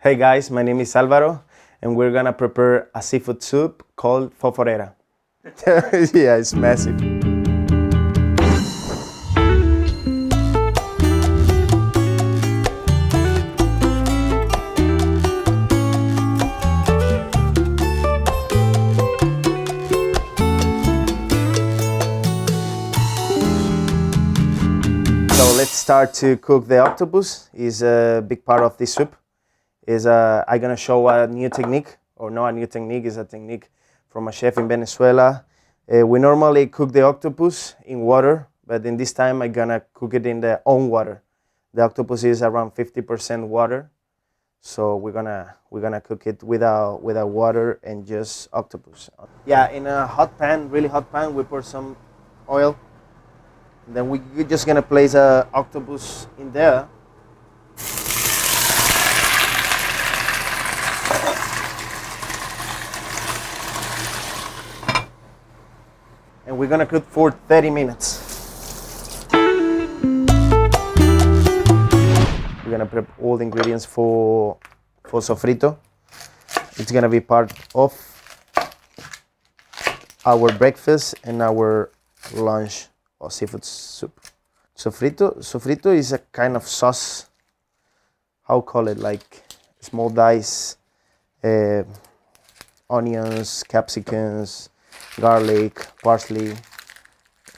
Hey guys, my name is Alvaro, and we're gonna prepare a seafood soup called Fosforera. Yeah, it's massive. So let's start to cook the octopus. Is a big part of this soup. I'm gonna show a new technique, or not a new technique, is a technique from a chef in Venezuela. We normally cook the octopus in water, but in this time I'm gonna cook it in the own water. The octopus is around 50% water, so we're gonna cook it without water and just octopus. Yeah, in a hot pan, really hot pan, we pour some oil. Then we're just gonna place a octopus in there. And we're gonna cook for 30 minutes. We're gonna prep all the ingredients for sofrito. It's gonna be part of our breakfast and our lunch of seafood soup. Sofrito is a kind of sauce. How call it? Like small dice, onions, capsicums, garlic, parsley,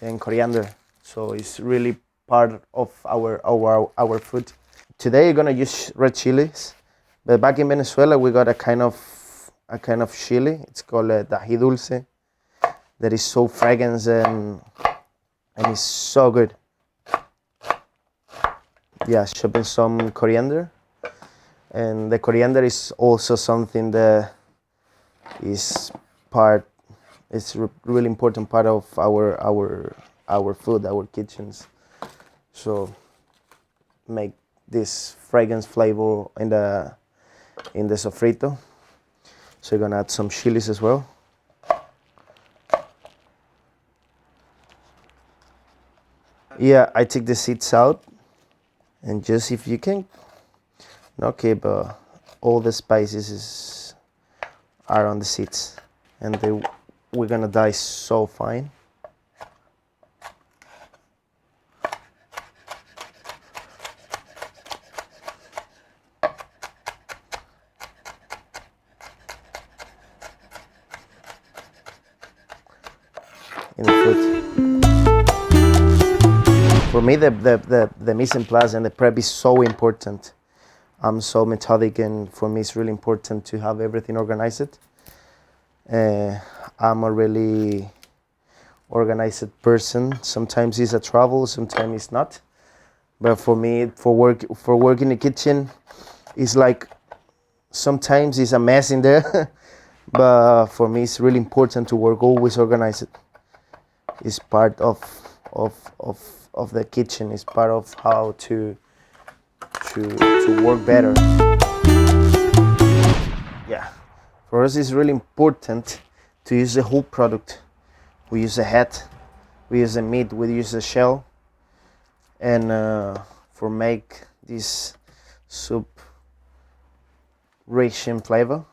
and coriander. So it's really part of our food. Today I'm gonna use red chilies, but back in Venezuela we got a kind of chili. It's called ají dulce. That is so fragrant and it's so good. Yeah, chopping some coriander, and the coriander is also something that is part. It's a really important part of our food, our kitchens. So make this fragrance flavor in the sofrito. So you're gonna add some chilies as well. Yeah, I take the seeds out, and just if you can, okay, but all the spices are on the seeds, and we're gonna dice so fine. In the food. For me, the mise en place and the prep is so important. I'm so methodic, and for me it's really important to have everything organized. I'm a really organized person. Sometimes it's a trouble, sometimes it's not. But for me, for work in the kitchen, it's like sometimes it's a mess in there. But for me, it's really important to work always organized. It's part of the kitchen. It's part of how to work better. Yeah, for us it's really important to use the whole product. We use the head, we use the meat, we use the shell, and for make this soup rich in flavor.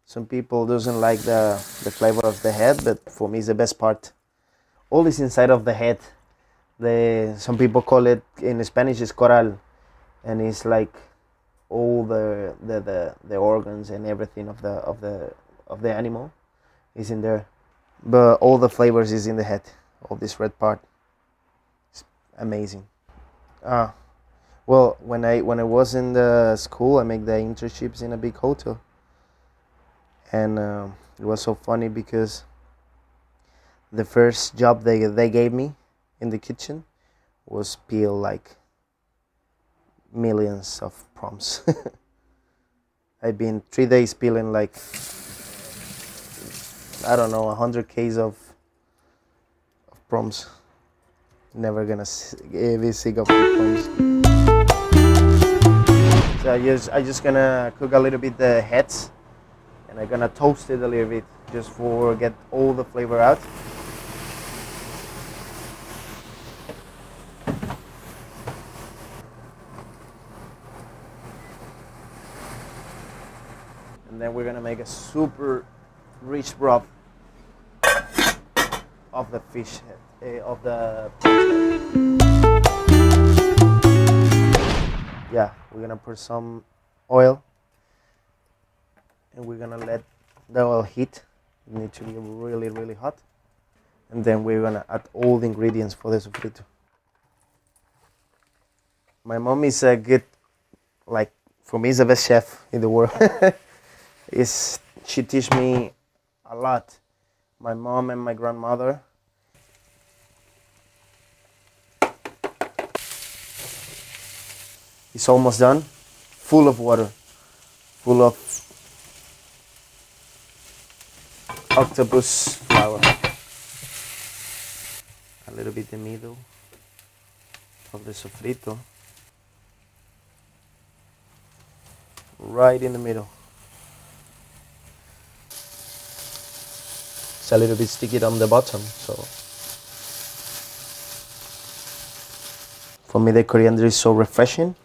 Some people doesn't like the flavor of the head, but for me it's the best part. All is inside of the head. Some people call it in Spanish is coral, and it's like all the organs and everything of the animal is in there, but all the flavors is in the head. All this red part, it's amazing. Well, when I was in the school, I made the internships in a big hotel, and it was so funny because the first job they gave me in the kitchen was peel like millions of prawns. I've been 3 days peeling like, I don't know, 100 kgs of prawns. Never gonna be sick of the prawns. So I just gonna cook a little bit the heads, and I'm gonna toast it a little bit just for get all the flavor out. And then we're gonna make a super rich broth of the fish head, of the prawns head. Yeah, we're gonna put some oil, and we're gonna let the oil heat. It needs to be really, really hot. And then we're gonna add all the ingredients for the sofrito. My mom is a good, like, for me, is the best chef in the world. She teach me a lot. My mom and my grandmother. It's almost done. Full of water, full of octopus flour. A little bit in the middle of the sofrito. Right in the middle. It's a little bit sticky on the bottom, so for me the coriander is so refreshing.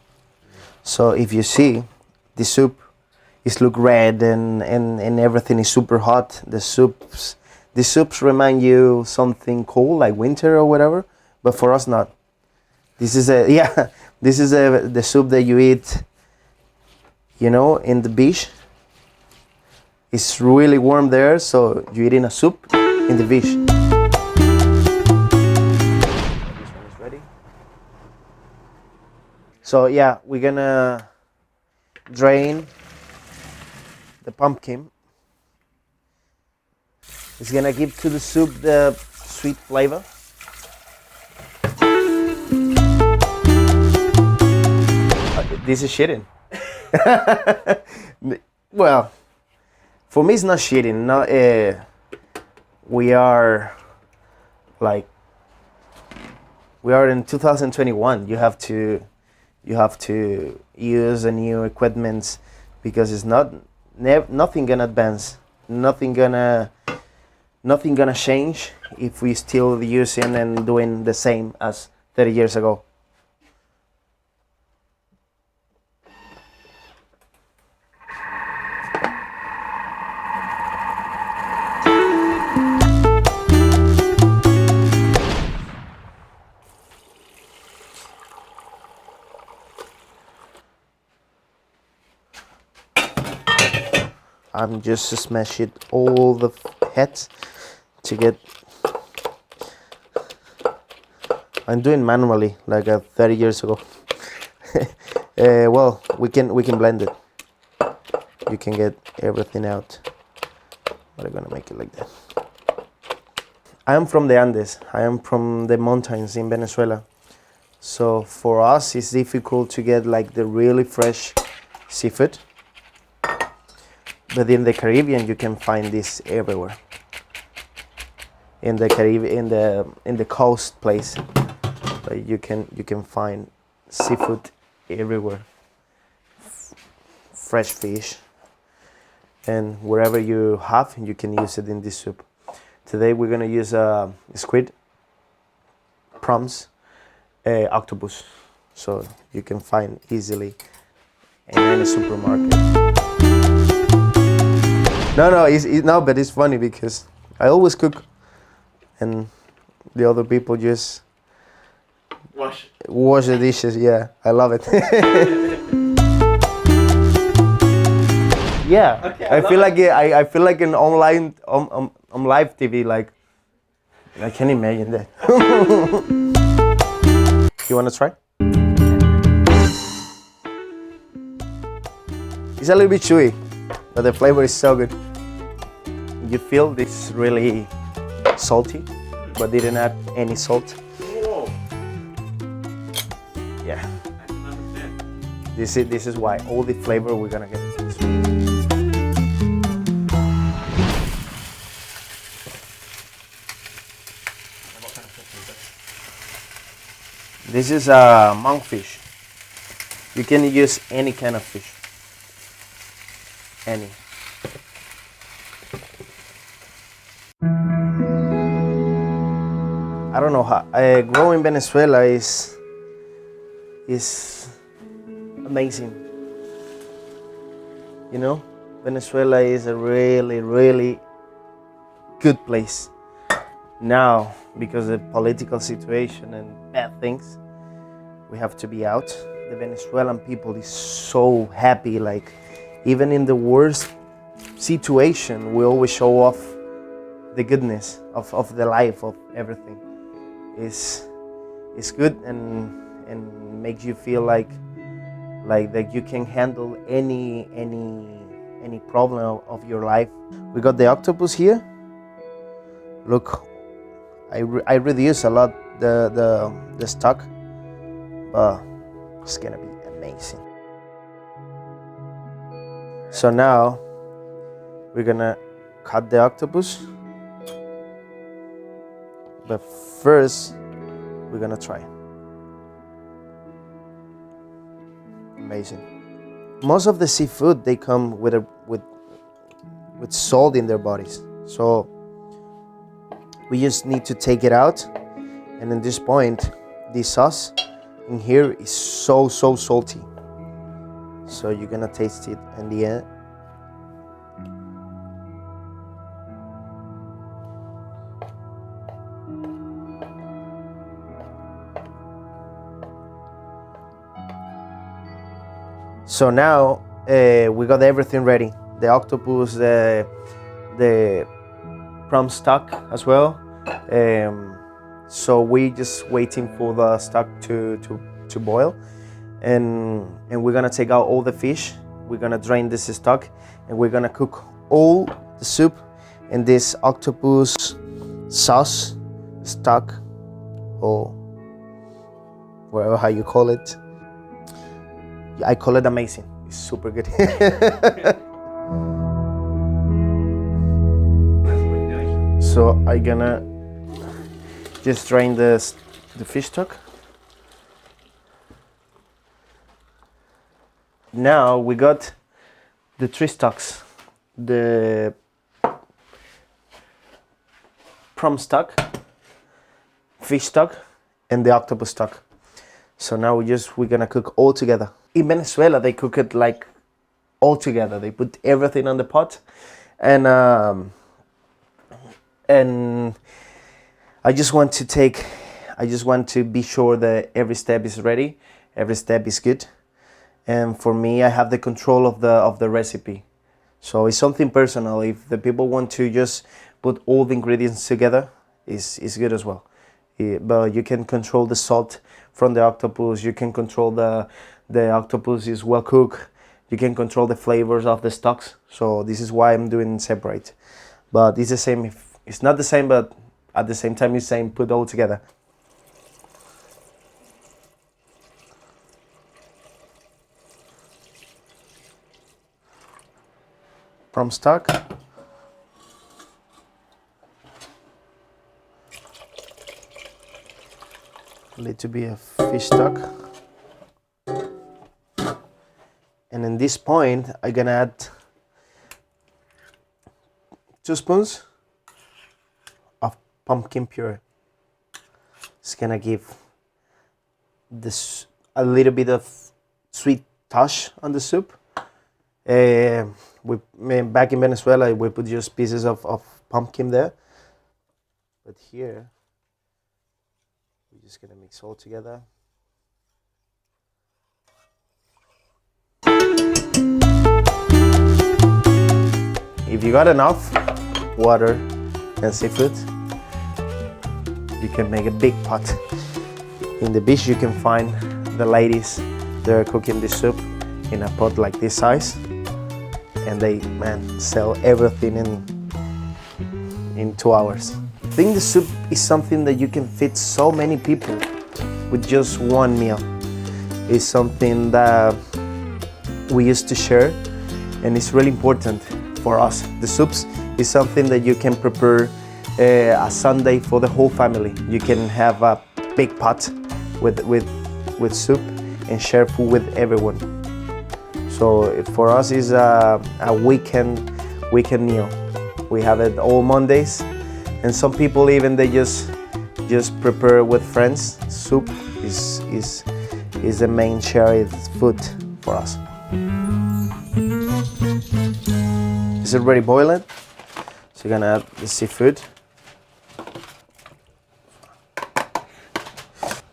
So if you see the soup is look red and everything is super hot, the soups remind you something cold like winter or whatever, but for us not. This is the soup that you eat, you know, in the beach. It's really warm there, so you eat in a soup in the beach. This one is ready. So yeah, we're gonna drain the pumpkin. It's gonna give to the soup the sweet flavor. This is shitting. Well, for me it's not shitting. No, we are in 2021. You have to use a new equipment because it's nothing gonna advance. Nothing gonna change if we still using and doing the same as 30 years ago. I'm just smashing all the heads to get. I'm doing manually like 30 years ago. Well, we can blend it. You can get everything out. But I'm gonna make it like that. I am from the Andes. I am from the mountains in Venezuela. So for us, it's difficult to get like the really fresh seafood. But in the Caribbean, you can find this everywhere. In the Caribbean, in the coast place, but you can find seafood everywhere. Fresh fish, and wherever you have, you can use it in this soup. Today we're gonna use squid, prawns, octopus, so you can find easily in any supermarket. No, but it's funny because I always cook, and the other people just wash the dishes. Yeah, I love it. Yeah, okay, I feel like an online on live TV. Like I can imagine that. You wanna try? It's a little bit chewy, but the flavor is so good. You feel this really salty, but didn't add any salt. Whoa. Yeah. I can understand. This is why all the flavor we're gonna get. This is a monkfish. You can use any kind of fish. Any. I don't know how. Growing in Venezuela is amazing. You know, Venezuela is a really, really good place. Now, because of the political situation and bad things, we have to be out. The Venezuelan people is so happy, like even in the worst situation, we always show off the goodness of the life, of everything. It's good and makes you feel like that you can handle any problem of your life. We got the octopus here. Look, I reduce a lot the stock, but it's gonna be amazing. So now we're gonna cut the octopus, but first we're gonna try. Amazing. Most of the seafood, they come with salt in their bodies, so we just need to take it out. And at this point, this sauce in here is so salty, so you're gonna taste it in the end. So now we got everything ready. The octopus, the prawn stock as well. So we just waiting for the stock to boil, and we're gonna take out all the fish. We're gonna drain this stock, and we're gonna cook all the soup in this octopus sauce stock, or whatever how you call it. I call it amazing. It's super good. So I'm gonna just drain the fish stock. Now we got the three stocks: the prawn stock, fish stock, and the octopus stock. So now we're gonna cook all together. In Venezuela, they cook it like all together. They put everything on the pot, and I just want to be sure that every step is ready, every step is good, and for me, I have the control of the recipe. So it's something personal. If the people want to just put all the ingredients together, is good as well. But you can control the salt from the octopus. You can control the octopus is well cooked. You can control the flavors of the stocks. So this is why I'm doing separate. But it's the same. It's not the same, but at the same time, it's same. Put all together. From stock. A little bit of fish stock. And in this point, I'm gonna add 2 spoons of pumpkin puree. It's gonna give this a little bit of sweet touch on the soup. Back in Venezuela, we put just pieces of pumpkin there, but here we're just gonna mix all together. If you got enough water and seafood, you can make a big pot. In the beach, you can find the ladies, they're cooking this soup in a pot like this size, and they sell everything in 2 hours. I think the soup is something that you can feed so many people with just one meal. It's something that we used to share, and it's really important for us. The soups is something that you can prepare a Sunday for the whole family. You can have a big pot with soup and share food with everyone. So for us, it's a weekend meal. We have it all Mondays, and some people even they just prepare with friends. Soup is the main shared food for us. It's already boiling. So you're gonna add the seafood.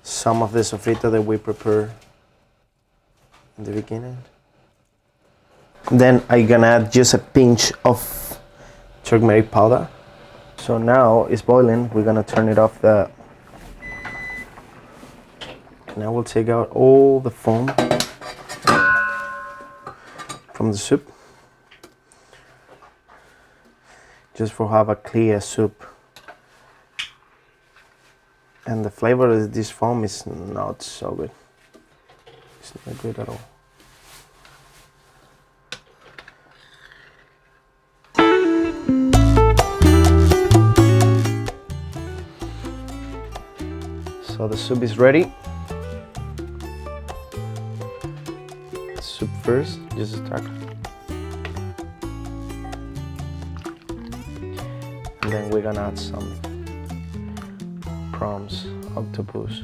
Some of the sofrito that we prepare in the beginning. Then I'm gonna add just a pinch of turmeric powder. So now it's boiling. We're gonna turn it off the. Now we'll take out all the foam from the soup, just for have a clear soup. And the flavor of this foam is not so good. It's not good at all. So the soup is ready. Soup first, just start. And then we're gonna add some prawns, octopus.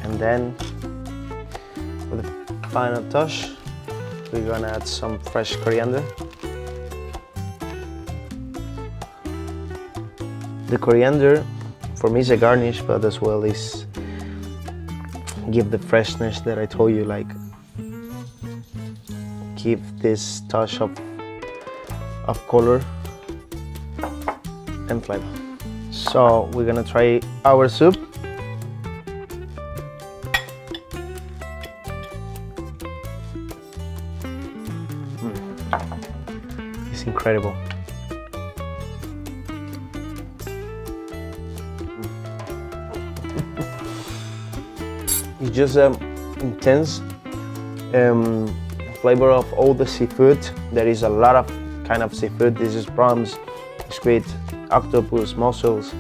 And then, for the final touch, we're gonna add some fresh coriander. The coriander, for me, is a garnish, but as well is give the freshness that I told you, like give this touch of color and flavor. So we're gonna try our soup. It's incredible. It's just intense flavor of all the seafood. There is a lot of kind of seafood. This is prawns, squid, octopus, mussels.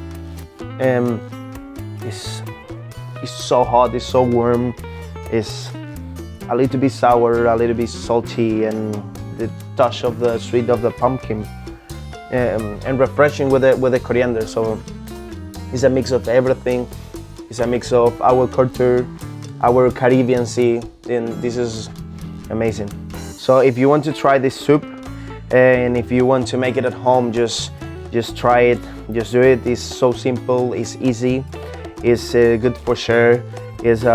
It's so hot, it's so warm. It's a little bit sour, a little bit salty, and the touch of the sweet of the pumpkin, and refreshing with the coriander. So it's a mix of everything. It's a mix of our culture, our Caribbean Sea, and this is amazing. So if you want to try this soup, and if you want to make it at home, just try it, just do it. It's so simple, it's easy, it's good for share, it's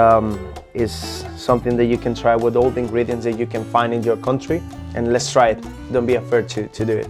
something that you can try with all the ingredients that you can find in your country, and let's try it. Don't be afraid to do it.